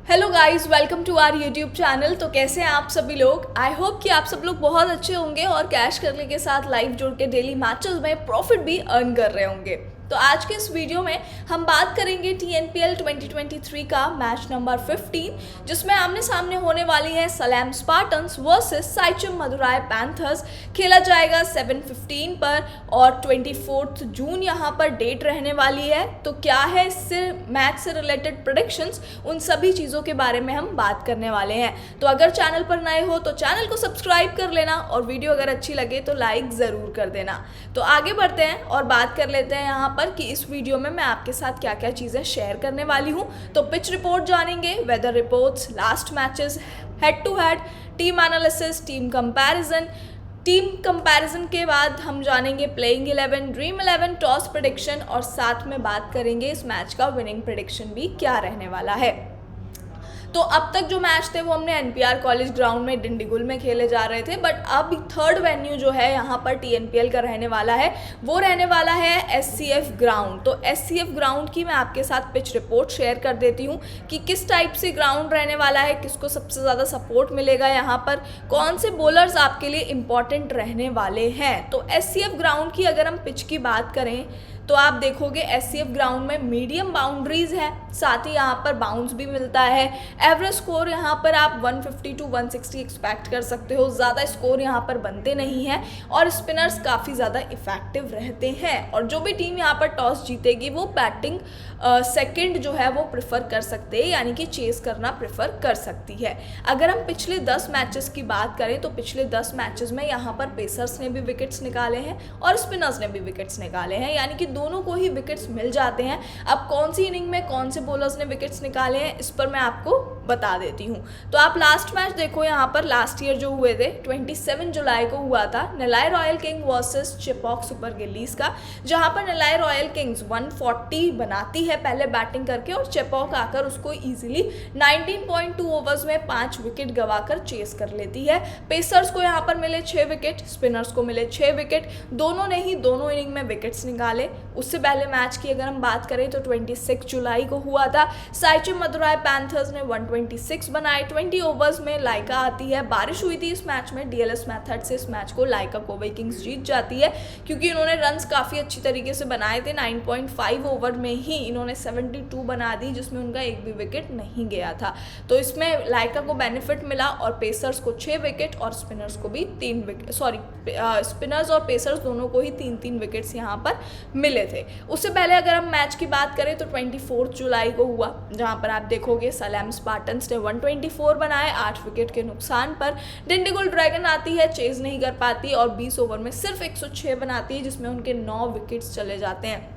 Hello guys, welcome to our YouTube channel. तो कैसे हैं आप सभी लोग? आई होप कि आप सब लोग बहुत अच्छे होंगे और कैश करने के साथ लाइव जुड़ के डेली मैचेस में प्रॉफिट भी अर्न कर रहे होंगे। तो आज के इस वीडियो में हम बात करेंगे TNPL 2023 का मैच नंबर 15, जिसमें आमने सामने होने वाली है Salem Spartans versus Siechem Madurai Panthers. खेला जाएगा 7:15 पर और 24 जून यहाँ पर डेट रहने वाली है। तो क्या है इससे मैच से रिलेटेड प्रेडिक्शंस, उन सभी चीज़ों के बारे में हम बात करने वाले हैं। तो अगर चैनल पर नए हो तो चैनल को सब्सक्राइब कर लेना और वीडियो अगर अच्छी लगे तो लाइक ज़रूर कर देना। तो आगे बढ़ते हैं और बात कर लेते हैं यहाँ पर कि इस वीडियो में मैं आपके साथ क्या क्या चीज़ें शेयर करने वाली हूँ। तो पिच रिपोर्ट जानेंगे, weather reports, last matches, head to head, team analysis, team comparison के बाद हम जानेंगे प्लेइंग 11, ड्रीम 11, टॉस प्रेडिक्शन और साथ में बात करेंगे इस मैच का विनिंग प्रेडिक्शन भी क्या रहने वाला है। तो अब तक जो मैच थे वो हमने NPR कॉलेज ग्राउंड में डिंडीगुल में खेले जा रहे थे, बट अब थर्ड वेन्यू जो है यहाँ पर TNPL का रहने वाला है वो रहने वाला है SCF ग्राउंड। तो SCF ग्राउंड की मैं आपके साथ पिच रिपोर्ट शेयर कर देती हूँ कि किस टाइप से ग्राउंड रहने वाला है, किसको सबसे ज़्यादा सपोर्ट मिलेगा, यहाँ पर कौन से बॉलर्स आपके लिए इम्पॉर्टेंट रहने वाले हैं। तो SCF ग्राउंड की अगर हम पिच की बात करें तो आप देखोगे SCF ग्राउंड में मीडियम बाउंड्रीज है, साथ ही यहाँ पर बाउंस भी मिलता है। एवरेज स्कोर यहाँ पर आप 150 to 160 एक्सपेक्ट कर सकते हो, ज़्यादा स्कोर यहाँ पर बनते नहीं हैं और स्पिनर्स काफ़ी ज़्यादा इफेक्टिव रहते हैं। और जो भी टीम यहाँ पर टॉस जीतेगी वो बैटिंग सेकंड जो है वो प्रेफर कर सकते हैं, यानी कि चेस करना प्रेफर कर सकती है। अगर हम पिछले 10 मैचेस की बात करें तो पिछले 10 मैचेस में यहाँ पर पेसर्स ने भी विकेट्स निकाले हैं और स्पिनर्स ने भी विकेट्स निकाले हैं, यानी कि दोनों को ही विकेट्स मिल जाते हैं। अब कौन सी इनिंग में कौन से बॉलर्स ने विकेट्स निकाले हैं इस पर मैं आपको बता देती हूँ। तो आप लास्ट मैच देखो, यहाँ पर लास्ट ईयर जो हुए थे 27 जुलाई को हुआ था Nellai royal king versus Chepauk super Gillies का, जहाँ पर निलाई रॉयल किंग्स 140 बनाती है पहले बैटिंग करके और चेपॉक आकर उसको इजीली 19.2 ओवर्स में 5 विकेट गवाकर चेस कर लेती है। पेसर्स को यहाँ पर मिले 6 विकेट, स्पिनर्स को मिले 6 विकेट, दोनों ने ही दोनों इनिंग में विकेट्स निकाले। उससे पहले मैच की अगर हम बात करें तो 26 जुलाई को हुआ था, साइचम मदुराई पैंथर्स ने 126 बनाए 20 ओवर्स में। लाइका आती है, बारिश हुई थी इस मैच में, DLS मेथड से इस मैच को लाइका कोवे किंग्स जीत जाती है क्योंकि इन्होंने रन्स काफ़ी अच्छी तरीके से बनाए थे। 9.5 ओवर में ही इन्होंने 72 बना दी, जिसमें उनका एक भी विकेट नहीं गया था। तो इसमें लाइका को बेनिफिट मिला और पेसर्स को 6 विकेट और स्पिनर्स को भी 3 विकेट, स्पिनर्स और पेसर्स दोनों को ही 3-3 विकेट्स यहाँ पर मिले थे। उससे पहले अगर हम मैच की बात करें तो 24 जुलाई को हुआ, जहाँ पर आप देखोगे सलेम स्पार्टन्स ने 124 बनाए 8 विकेट के नुकसान पर। डिंडीगुल ड्रैगन आती है, चेज नहीं कर पाती और 20 ओवर में सिर्फ 106 बनाती है, जिसमें उनके 9 विकेट्स चले जाते हैं।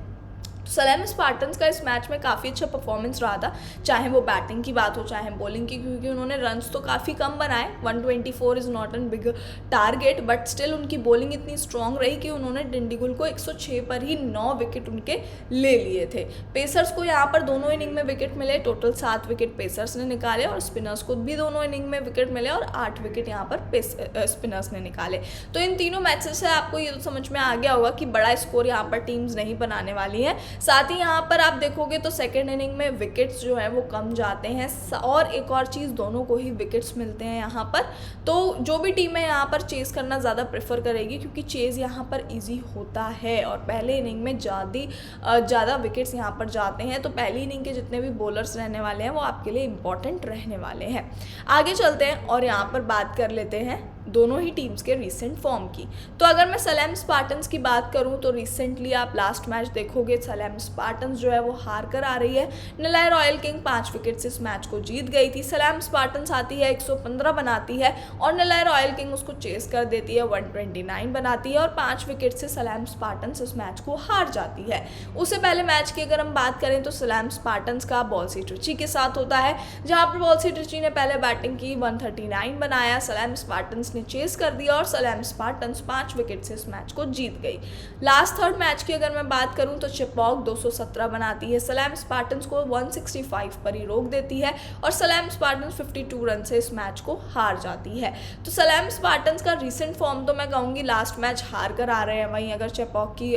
सलेम स्पार्टन्स का इस मैच में काफ़ी अच्छा परफॉर्मेंस रहा था, चाहे वो बैटिंग की बात हो चाहे बॉलिंग की, क्योंकि उन्होंने रन्स तो काफ़ी कम बनाए। 124 is not an big target, but still उनकी बॉलिंग इतनी स्ट्रॉन्ग रही कि उन्होंने डिंडीगुल को 106 पर ही 9 विकेट उनके ले लिए थे। पेसर्स को यहाँ पर दोनों इनिंग में विकेट मिले, टोटल 7 विकेट पेसर्स ने निकाले और स्पिनर्स को भी दोनों इनिंग में विकेट मिले और 8 विकेट यहाँ पर स्पिनर्स ने निकाले। तो इन तीनों मैचेस से आपको ये तो समझ में आ गया होगा कि बड़ा स्कोर यहाँ पर टीम्स नहीं बनाने वाली है। साथ ही यहाँ पर आप देखोगे तो सेकेंड इनिंग में विकेट्स जो हैं वो कम जाते हैं और एक और चीज़, दोनों को ही विकेट्स मिलते हैं यहाँ पर। तो जो भी टीम है यहाँ पर चेस करना ज़्यादा प्रेफर करेगी क्योंकि चेस यहाँ पर इजी होता है और पहले इनिंग में ज़्यादा विकेट्स यहाँ पर जाते हैं। तो पहली इनिंग के जितने भी बॉलर्स रहने वाले हैं वो आपके लिए इम्पॉर्टेंट रहने वाले हैं। आगे चलते हैं और यहाँ पर बात कर लेते हैं दोनों ही टीम्स के रिसेंट फॉर्म की। तो अगर मैं सलेम स्पार्टन्स की बात करूं तो रिसेंटली आप लास्ट मैच देखोगे सलेम स्पार्टन्स जो है वो हार कर आ रही है। निलाई रॉयल किंग 5 विकेट से इस मैच को जीत गई थी। सलेम स्पार्टन्स आती है 115 बनाती है और निलाई रॉयल किंग उसको चेस कर देती है, 129 बनाती है और 5 विकेट से सलेम स्पार्टन्स इस मैच को हार जाती है। उससे पहले मैच की अगर हम बात करें तो सलेम स्पार्टन्स का बॉल्सी ट्रिची के साथ होता है, जहाँ पर बॉल्सी ट्रिची ने पहले बैटिंग की, 139 बनाया। सलेम स्पार्टन्स ने चेस कर दिया और सलेम स्पार्टन्स 5 विकेट से इस मैच को जीत गई। लास्ट थर्ड मैच की अगर मैं बात करूं तो चिपॉक 217 बनाती है, सलेम स्पार्टन्स को 165 पर ही रोक देती है और सलेम स्पार्टन्स 52 रन से इस मैच को हार जाती है। तो सलेम स्पार्टन्स का रीसेंट फॉर्म तो मैं कहूँगी लास्ट मैच हार कर आ रहे हैं। वहीं अगर चिपॉक की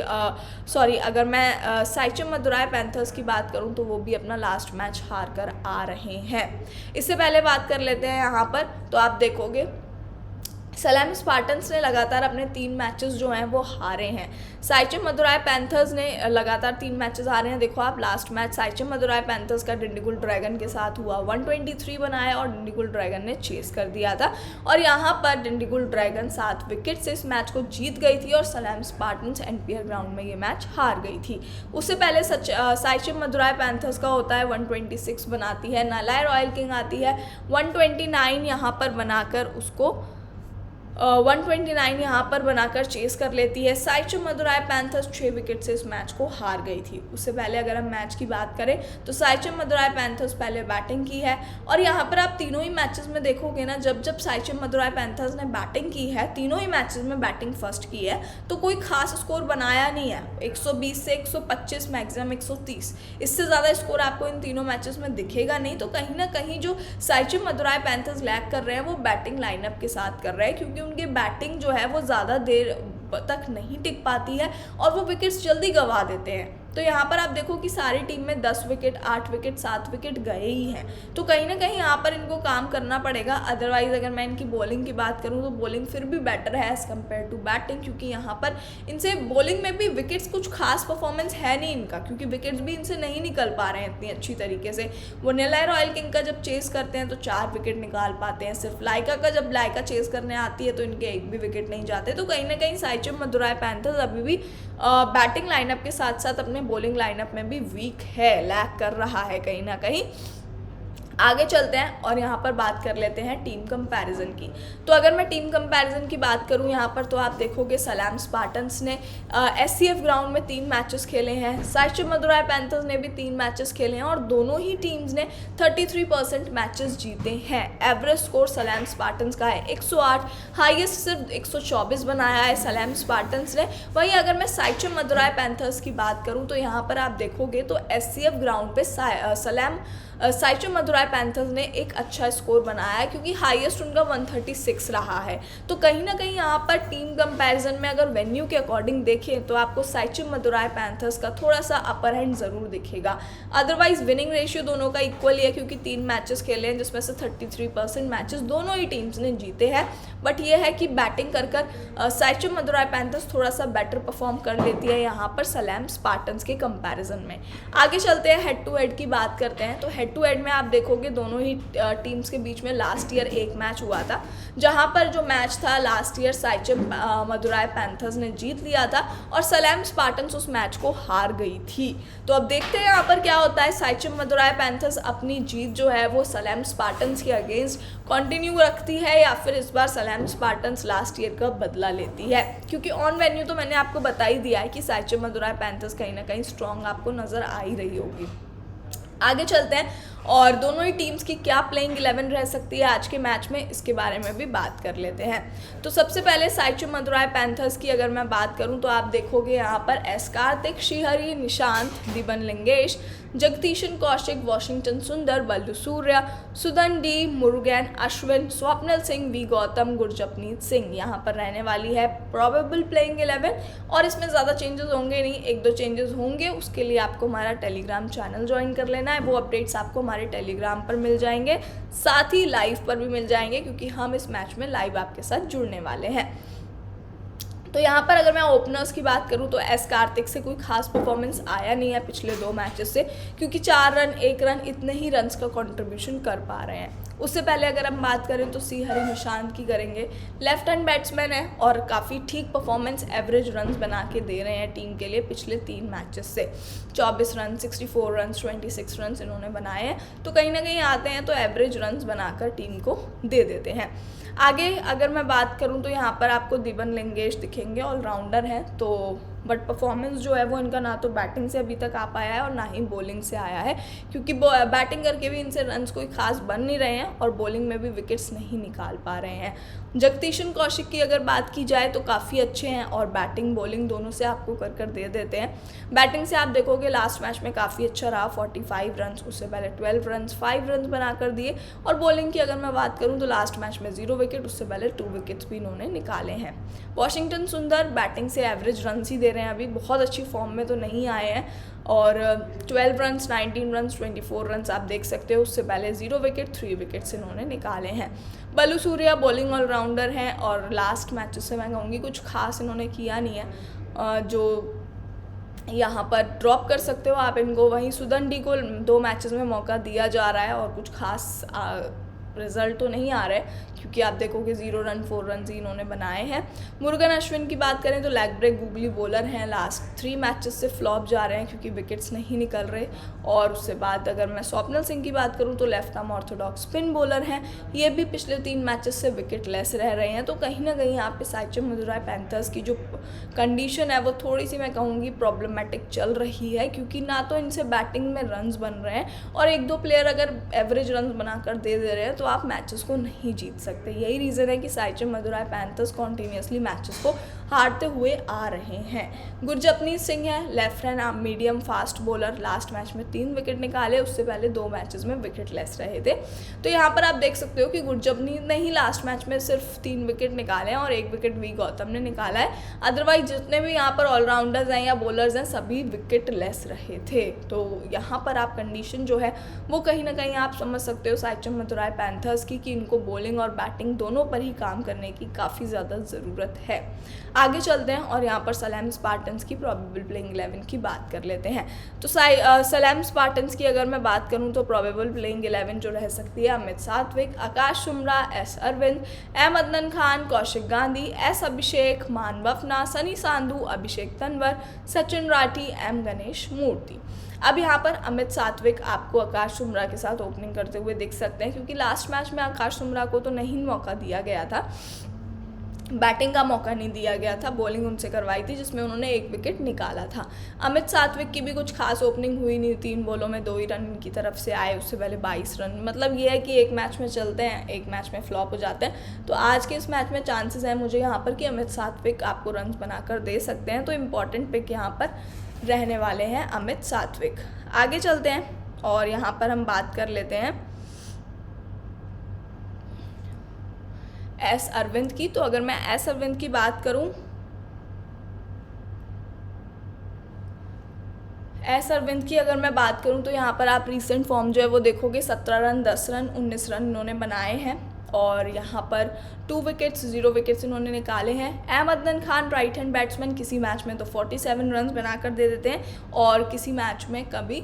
अगर मैं साइचिम मदुराई पैंथर्स की बात करूं तो वो भी अपना लास्ट मैच हार कर आ रहे हैं। इससे पहले बात कर लेते हैं यहाँ पर, तो आप देखोगे सलेम स्पार्टन्स ने लगातार अपने 3 मैचेस जो हैं वो हारे हैं। साइचिम मदुराई पैंथर्स ने लगातार 3 मैचेस हारे हैं। देखो आप, लास्ट मैच साइचिम मदुराई पैंथर्स का डिंडीगुल ड्रैगन के साथ हुआ, 123 बनाया और डिंडीगुल ड्रैगन ने चेस कर दिया था और यहाँ पर डिंडीगुल ड्रैगन 7 विकेट से इस मैच को जीत गई थी और सलेम स्पार्टन्स एनपीआर ग्राउंड में ये मैच हार गई थी। उससे पहले साइचिम मदुराई पैंथर्स का होता है 126 बनाती है, नालाय रॉयल किंग आती है 129 यहाँ पर बनाकर उसको 129 यहाँ पर बनाकर चेस कर लेती है। साइचिम मदुराई पैंथर्स 6 विकेट से इस मैच को हार गई थी। उससे पहले अगर हम मैच की बात करें तो साइचिम मदुराई पैंथर्स पहले बैटिंग की है और यहाँ पर आप तीनों ही मैचेस में देखोगे ना, जब जब साइचिम मदुराई पैंथर्स ने बैटिंग की है तीनों ही मैचेस में बैटिंग फर्स्ट की है, तो कोई खास स्कोर बनाया नहीं है। 120 से 125 मैक्सिमम 130, इससे ज़्यादा स्कोर आपको इन तीनों मैचेस में दिखेगा नहीं। तो कहीं ना कहीं जो साइचिम मदुराई पैंथर्स लैग कर रहे हैं वो बैटिंग लाइनअप के साथ कर रहे हैं, क्योंकि उनकी बैटिंग जो है वो ज़्यादा देर तक नहीं टिक पाती है और वो विकेट्स जल्दी गंवा देते हैं। तो यहाँ पर आप देखो कि सारी टीम में 10 विकेट, 8 विकेट, 7 विकेट गए ही हैं। तो कहीं ना कहीं यहाँ पर इनको काम करना पड़ेगा। अदरवाइज अगर मैं इनकी बॉलिंग की बात करूँ तो बॉलिंग फिर भी बेटर है एज़ कम्पेयर टू बैटिंग, क्योंकि यहाँ पर इनसे बॉलिंग में भी विकेट्स कुछ खास परफॉर्मेंस है नहीं इनका, क्योंकि विकेट्स भी इनसे नहीं निकल पा रहे हैं इतनी अच्छी तरीके से। वो नालाय रॉयल किंग का जब चेस करते हैं तो 4 विकेट निकाल पाते हैं सिर्फ। लाइका का जब लाइका चेस करने आती है तो इनके एक भी विकेट नहीं जाते। तो कहीं ना कहीं साइचिम मदुराई पैंथर्स अभी भी बैटिंग लाइनअप के साथ साथ अपने बॉलिंग लाइनअप में भी वीक है, लैग कर रहा है कहीं ना कहीं। आगे चलते हैं और यहाँ पर बात कर लेते हैं टीम कंपैरिजन की। तो अगर मैं टीम कंपैरिजन की बात करूँ यहाँ पर तो आप देखोगे सलेम स्पार्टन्स ने एससीएफ ग्राउंड में 3 मैचेस खेले हैं, साइचिम मदुराई पैंथर्स ने भी 3 मैचेस खेले हैं और दोनों ही टीम्स ने 33% मैचेस जीते हैं। एवरेज स्कोर सलेम स्पार्टन्स का है 108, हाईएस्ट सिर्फ 124 बनाया है सलेम स्पार्टन्स ने। वहीं अगर मैं साइचिम मदुराई पैंथर्स की बात करूँ तो यहाँ पर आप देखोगे तो एससीएफ ग्राउंड पे साइचिम मदुराई पैंथर्स ने एक अच्छा स्कोर बनाया है, क्योंकि हाईएस्ट उनका 136 रहा है। तो कहीं ना कहीं यहाँ पर टीम कंपैरिजन में अगर वेन्यू के अकॉर्डिंग देखें तो आपको साइचिम मदुराई पैंथर्स का थोड़ा सा अपर हैंड ज़रूर दिखेगा। अदरवाइज विनिंग रेशियो दोनों का इक्वल ही है, क्योंकि 3 मैचेस खेले हैं जिसमें से 33% मैचेस दोनों ही टीम्स ने जीते हैं। बट ये है कि बैटिंग कर साइचिम मदुराई पैंथर्स थोड़ा सा बेटर परफॉर्म कर लेती है यहाँ पर सलेम स्पार्टन्स के कंपैरिजन में। आगे चलते हैं, हेड टू हेड की बात करते हैं। तो हेड टू हेड में आप देखोगे दोनों ही टीम्स के बीच में लास्ट ईयर एक मैच हुआ था, जहां पर जो मैच था लास्ट ईयर साइचिम मदुराई पैंथर्स ने जीत लिया था और सलेम स्पार्टन्स उस मैच को हार गई थी। तो अब देखते हैं यहाँ पर क्या होता है। साइचिम मदुराई पैंथर्स अपनी जीत जो है वो सलेम स्पार्टन्स के अगेंस्ट कंटिन्यू रखती है या फिर इस बार सलेम स्पार्टन्स लास्ट ईयर का बदला लेती है, क्योंकि ऑन वेन्यू तो मैंने आपको बता ही दिया है कि साइचिम मदुराई पैंथर्स कहीं ना कहीं स्ट्रॉन्ग आपको नजर आ ही रही होगी। आगे चलते हैं और दोनों ही टीम्स की क्या प्लेइंग 11 रह सकती है आज के मैच में, इसके बारे में भी बात कर लेते हैं। तो सबसे पहले साइचिम मदुराई पैंथर्स की अगर मैं बात करूं तो आप देखोगे यहाँ पर एस कार्तिक, श्रीहरि, निशांत, दिबन लिंगेश, जगदीशन कौशिक, वॉशिंगटन सुंदर, बल्लू सूर्या, सुदन डी, मुरुगन, अश्विन, स्वप्निल सिंह, वी गौतम, गुरजपनीत सिंह यहाँ पर रहने वाली है प्रोबेबल प्लेइंग 11। और इसमें ज़्यादा चेंजेस होंगे नहीं, 1-2 चेंजेस होंगे, उसके लिए आपको हमारा टेलीग्राम चैनल ज्वाइन कर लेना है। वो अपडेट्स आपको हमारे टेलीग्राम पर मिल जाएंगे, साथ ही लाइव पर भी मिल जाएंगे, क्योंकि हम इस मैच में लाइव आपके साथ जुड़ने वाले हैं। तो यहाँ पर अगर मैं ओपनर्स की बात करूँ तो एस कार्तिक से कोई खास परफॉर्मेंस आया नहीं है पिछले 2 मैचेस से, क्योंकि 4 रन 1 रन इतने ही रन्स का कंट्रीब्यूशन कर पा रहे हैं। उससे पहले अगर हम बात करें तो श्रीहरि निशांत की करेंगे। लेफ्ट हैंड बैट्समैन है और काफ़ी ठीक परफॉर्मेंस, एवरेज रन्स बना के दे रहे हैं टीम के लिए पिछले 3 मैचेस से। 24 रन, 64 रन, 26 रन इन्होंने बनाए हैं। तो कहीं ना कहीं आते हैं तो एवरेज रन्स बनाकर टीम को दे देते हैं। आगे अगर मैं बात करूं तो यहाँ पर आपको दिबन लिंगेश दिखेंगे, ऑलराउंडर हैं, तो बट परफॉर्मेंस जो है वो इनका ना तो बैटिंग से अभी तक आ पाया है और ना ही बॉलिंग से आया है, क्योंकि बैटिंग करके भी इनसे रन्स कोई खास बन नहीं रहे हैं और बॉलिंग में भी विकेट्स नहीं निकाल पा रहे हैं। जगदीशन कौशिक की अगर बात की जाए तो काफ़ी अच्छे हैं और बैटिंग बॉलिंग दोनों से आपको कर दे देते हैं। बैटिंग से आप देखोगे लास्ट मैच में काफ़ी अच्छा रहा, 45 रन, उससे पहले 12 रन, 5 रन बनाकर दिए। और बॉलिंग की अगर मैं बात करूं तो लास्ट मैच में 0 विकेट, उससे पहले 2 विकेट्स भी इन्होंने निकाले हैं। वॉशिंगटन सुंदर बैटिंग से एवरेज रन ही दे रहे हैं, अभी बहुत अच्छी फॉर्म में तो नहीं आए हैं। और 12 रन, 19 रन, 24 रन आप देख सकते हो, उससे पहले 0 विकेट, 3 विकेट्स इन्होंने निकाले हैं। बल्लू सूर्या बॉलिंग ऑलराउंडर हैं और लास्ट मैचेस से मैं कहूँगी कुछ खास इन्होंने किया नहीं है, जो यहाँ पर ड्रॉप कर सकते हो आप इनको। वहीं सुदंडी को 2 मैचेस में मौका दिया जा रहा है और कुछ खास रिजल्ट तो नहीं आ रहे, क्योंकि आप देखोगे 0 रन 4 रन ही इन्होंने बनाए हैं। मुरुगन अश्विन की बात करें तो लेग ब्रेक गूगली बॉलर हैं, लास्ट 3 मैचेस से फ्लॉप जा रहे हैं क्योंकि विकेट्स नहीं निकल रहे। और उससे बाद अगर मैं स्वप्निल सिंह की बात करूं तो left arm Orthodox spin bowler हैं, ये भी पिछले 3 मैचेस से विकेट लेस रह रहे हैं। तो कहीं ना कहीं यहाँ पे साइचम मदुराई पैंथर्स की जो कंडीशन है वो थोड़ी सी मैं कहूँगी प्रॉब्लमेटिक चल रही है, क्योंकि ना तो इनसे बैटिंग में रन्स बन रहे हैं और 1-2 प्लेयर अगर एवरेज रन बनाकर दे रहे हैं तो आप मैचेस को नहीं जीत सकते। यही रीज़न है कि साइचम मदुराई पैंथर्स कॉन्टीन्यूसली मैचेस को हारते हुए आ रहे हैं। गुरजपनीत सिंह है left hand medium fast bowler, last match में 3 विकेट निकाले, उससे पहले 2 मैचेस में विकेट लेस रहे थे। तो यहाँ पर आप देख सकते हो कि गुरजपनीत ने ही लास्ट मैच में सिर्फ 3 विकेट निकाले हैं और 1 विकेट वी गौतम ने निकाला है। अदरवाइज जितने भी यहाँ पर ऑलराउंडर्स हैं या बॉलर्स हैं सभी विकेट लेस रहे थे। तो यहाँ पर आप कंडीशन जो है वो कहीं ना कहीं आप समझ सकते हो साइचम मदुराई पैंथर्स की, कि इनको बॉलिंग और बैटिंग दोनों पर ही काम करने की काफ़ी ज़्यादा ज़रूरत है। आगे चलते हैं और यहाँ पर सलेम स्पार्टन्स की प्रोबेबल प्लेइंग 11 की बात कर लेते हैं। तो सलेम स्पार्टन्स की अगर मैं बात करूँ तो प्रोबेबल प्लेइंग 11 जो रह सकती है Amit Satvik, Akash Shumra, S Arvind, M Adnan Khan, Kaushik Gandhi, S Abhishek, Maan Bafna, Sunny Sandhu, Abhishek Tanwar, Sachin Rathi, M Ganesh Murthy. अब यहाँ पर अमित सात्विक आपको आकाश शुमरा के साथ ओपनिंग करते हुए दिख सकते हैं, क्योंकि लास्ट मैच में आकाश शुमरा को तो नहीं मौका दिया गया था, बैटिंग का मौका नहीं दिया गया था, बॉलिंग उनसे करवाई थी जिसमें उन्होंने 1 विकेट निकाला था। अमित सात्विक की भी कुछ खास ओपनिंग हुई नहीं, 3 बॉलों में 2 ही रन की तरफ से आए, उससे पहले 22 रन। मतलब ये है कि एक मैच में चलते हैं, एक मैच में फ्लॉप हो जाते हैं। तो आज के इस मैच में चांसेस हैं मुझे यहाँ पर कि अमित सात्विक आपको रन बनाकर दे सकते हैं। तो इम्पॉर्टेंट पिक यहाँ पर रहने वाले हैं अमित सात्विक। आगे चलते हैं और यहाँ पर हम बात कर लेते हैं एस अरविंद की। तो अगर मैं एस अरविंद की बात करूं, एस अरविंद की अगर मैं बात करूं तो यहाँ पर आप रीसेंट फॉर्म जो है वो देखोगे, 17 रन, 10 रन, 19 रन इन्होंने बनाए हैं और यहाँ पर 2 विकेट्स, 0 विकेट्स इन्होंने निकाले हैं। M Adnan Khan right hand batsman, किसी मैच में तो 47 रन बनाकर दे देते हैं और किसी मैच में कभी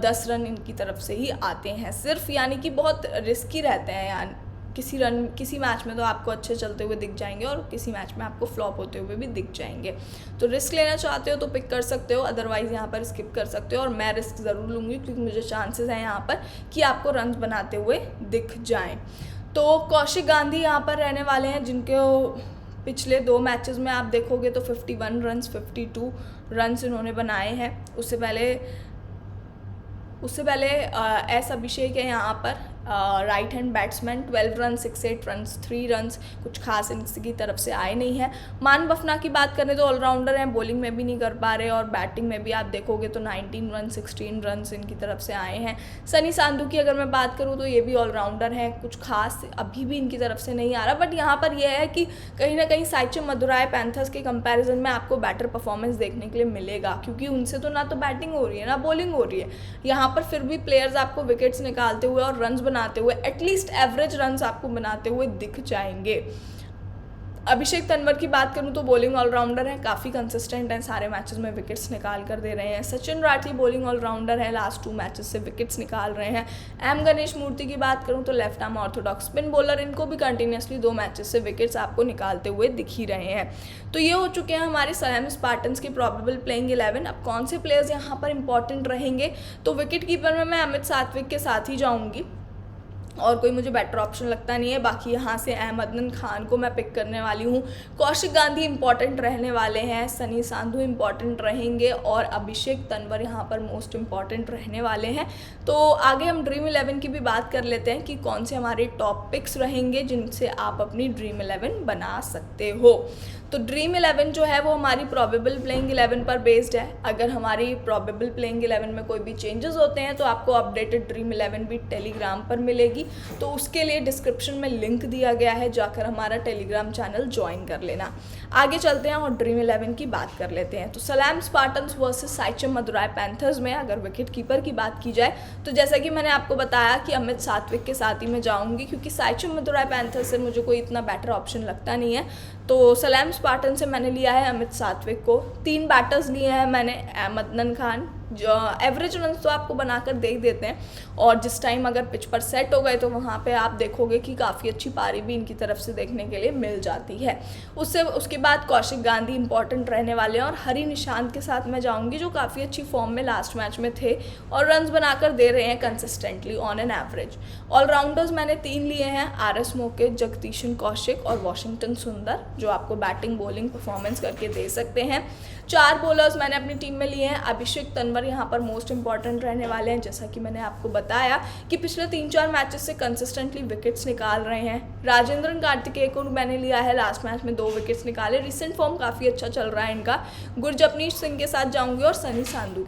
10 रन इनकी तरफ से ही आते हैं सिर्फ, यानी कि बहुत रिस्की रहते हैं। यानी किसी मैच में तो आपको अच्छे चलते हुए दिख जाएंगे और किसी मैच में आपको फ्लॉप होते हुए भी दिख जाएंगे। तो रिस्क लेना चाहते हो तो पिक कर सकते हो, अदरवाइज़ यहाँ पर स्किप कर सकते हो। और मैं रिस्क ज़रूर लूँगी क्योंकि मुझे चांसेस हैं यहाँ पर कि आपको रन बनाते हुए दिख जाएँ। तो कौशिक गांधी यहाँ पर रहने वाले हैं, जिनके पिछले 2 मैचेस में आप देखोगे तो 51 रन, 52 रन इन्होंने बनाए हैं। उससे पहले एस अभिषेक है यहाँ पर right hand batsman, 12 run, 6-8 run, 3 run, कुछ खास इनकी तरफ से आए नहीं है। मान बफना की बात करें तो ऑलराउंडर हैं, बॉलिंग में भी नहीं कर पा रहे और बैटिंग में भी आप देखोगे तो 19 रन, 16 रन इनकी तरफ से आए हैं। सनी सांधू की अगर मैं बात करूं तो ये भी ऑलराउंडर हैं, कुछ खास अभी भी इनकी तरफ से नहीं आ रहा। बट यहाँ पर यह है कि कहीं ना कहीं साइचम मदुराई पैंथर्स के कंपैरिजन में आपको बेटर परफॉर्मेंस देखने के लिए मिलेगा, क्योंकि उनसे तो ना तो बैटिंग हो रही है ना बॉलिंग हो रही है। यहाँ पर फिर भी प्लेयर्स आपको विकेट्स निकालते हुए और रन बनाते हुए, एटलीस्ट एवरेज रन्स आपको बनाते हुए दिख जाएंगे। अभिषेक तंवर की बात करूं तो बॉलिंग ऑलराउंडर है, काफ़ी कंसिस्टेंट हैं, सारे मैचेस में विकेट्स निकाल कर दे रहे हैं। सचिन राठी बॉलिंग ऑलराउंडर है, लास्ट 2 मैचेस से विकेट्स निकाल रहे हैं। एम गणेश मूर्ति की बात करूं तो left arm Orthodox spin bowler, इनको भी कंटिन्यूसली 2 मैचेस से विकेट्स आपको निकालते हुए दिख ही रहे हैं। तो ये हो चुके हैं हमारे सलेम स्पार्टन्स की प्रोबेबल प्लेइंग 11। अब कौन से प्लेयर्स यहाँ पर इंपॉर्टेंट रहेंगे, तो विकेट कीपर में मैं अमित सात्विक के साथ ही जाऊँगी। और कोई मुझे बेटर ऑप्शन लगता नहीं है। बाकी यहाँ से अहमदन खान को मैं पिक करने वाली हूँ। कौशिक गांधी इंपॉर्टेंट रहने वाले हैं, सनी सांधू इंपॉर्टेंट रहेंगे और अभिषेक तंवर यहाँ पर मोस्ट इंपॉर्टेंट रहने वाले हैं। तो आगे हम ड्रीम 11 की भी बात कर लेते हैं कि कौन से हमारे टॉप पिक्स रहेंगे जिनसे आप अपनी ड्रीम 11 बना सकते हो। तो ड्रीम 11 जो है वो हमारी प्रोबेबल प्लेइंग 11 पर बेस्ड है। अगर हमारी प्रोबेबल प्लेइंग 11 में कोई भी चेंजेस होते हैं तो आपको अपडेटेड ड्रीम 11 भी टेलीग्राम पर मिलेगी। तो उसके लिए डिस्क्रिप्शन में लिंक दिया गया है, जाकर हमारा टेलीग्राम चैनल ज्वाइन कर लेना। आगे चलते हैं और ड्रीम 11 की बात कर लेते हैं। तो सलाम Spartans versus Siechem Madurai panthers में अगर विकेट कीपर की बात की जाए तो जैसा कि मैंने आपको बताया कि अमित सात्विक के साथ ही मैं जाऊँगी, क्योंकि साइचम मदुराई पैंथर्स से मुझे कोई इतना बेटर ऑप्शन लगता नहीं है। तो सलाम स्पार्टन से मैंने लिया है अमित सात्विक को। 3 बैटर्स लिए हैं मैंने, अहमदन खान जो एवरेज रन तो आपको बनाकर दे देते हैं, और जिस टाइम अगर पिच पर सेट हो गए तो वहाँ पे आप देखोगे कि काफ़ी अच्छी पारी भी इनकी तरफ से देखने के लिए मिल जाती है। उसके बाद कौशिक गांधी इंपॉर्टेंट रहने वाले हैं और हरी निशांत के साथ मैं जाऊँगी, जो काफ़ी अच्छी फॉर्म में लास्ट मैच में थे और रन्स बनाकर दे रहे हैं consistently on an average. Allrounders मैंने 3 लिए हैं, RS मोके, जगदीशन कौशिक और वॉशिंगटन सुंदर, जो आपको बैटिंग बॉलिंग परफॉर्मेंस करके दे सकते हैं। 4 बॉलर्स मैंने अपनी टीम में लिए हैं। अभिषेक तंवर यहाँ पर मोस्ट इंपॉर्टेंट रहने वाले हैं, जैसा कि मैंने आपको बताया कि पिछले 3-4 मैचेस से कंसिस्टेंटली विकेट्स निकाल रहे हैं। राजेंद्रन कार्तिकेय को मैंने लिया है, लास्ट मैच में 2 विकेट्स निकाले। रिसेंट फॉर्म काफ़ी अच्छा चल रहा है इनका। गुरजपनीत सिंह के साथ जाऊँगी और सनी सांधू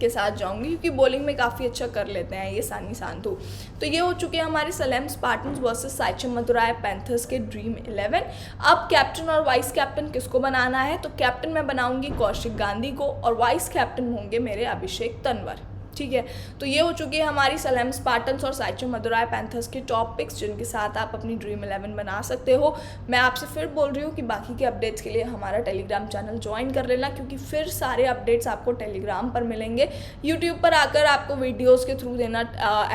के साथ जाऊंगी, क्योंकि बॉलिंग में काफ़ी अच्छा कर लेते हैं ये सनी सांधू। तो ये हो चुके हैं हमारे Salem Spartans versus Siechem Madurai Panthers के ड्रीम 11। अब कैप्टन और वाइस कैप्टन किसको बनाना है? तो कैप्टन मैं बनाऊंगी कौशिक गांधी को और वाइस कैप्टन होंगे मेरे अभिषेक तंवर। ठीक है, तो ये हो चुकी है हमारी सलेम स्पार्टन्स और साइचम मदुराई पैंथर्स की टॉप पिक्स, जिनके साथ आप अपनी ड्रीम 11 बना सकते हो। मैं आपसे फिर बोल रही हूँ कि बाकी के अपडेट्स के लिए हमारा टेलीग्राम चैनल ज्वाइन कर लेना, क्योंकि फिर सारे अपडेट्स आपको टेलीग्राम पर मिलेंगे। यूट्यूब पर आकर आपको वीडियोज़ के थ्रू देना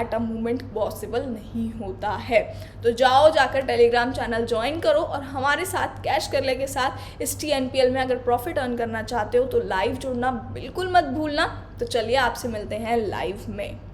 एट अ मोमेंट पॉसिबल नहीं होता है। तो जाकर टेलीग्राम चैनल ज्वाइन करो और हमारे साथ कैश करले के साथ इस TNPL में अगर प्रॉफिट अर्न करना चाहते हो तो लाइव जुड़ना बिल्कुल मत भूलना। तो चलिए आपसे मिलते हैं लाइव में।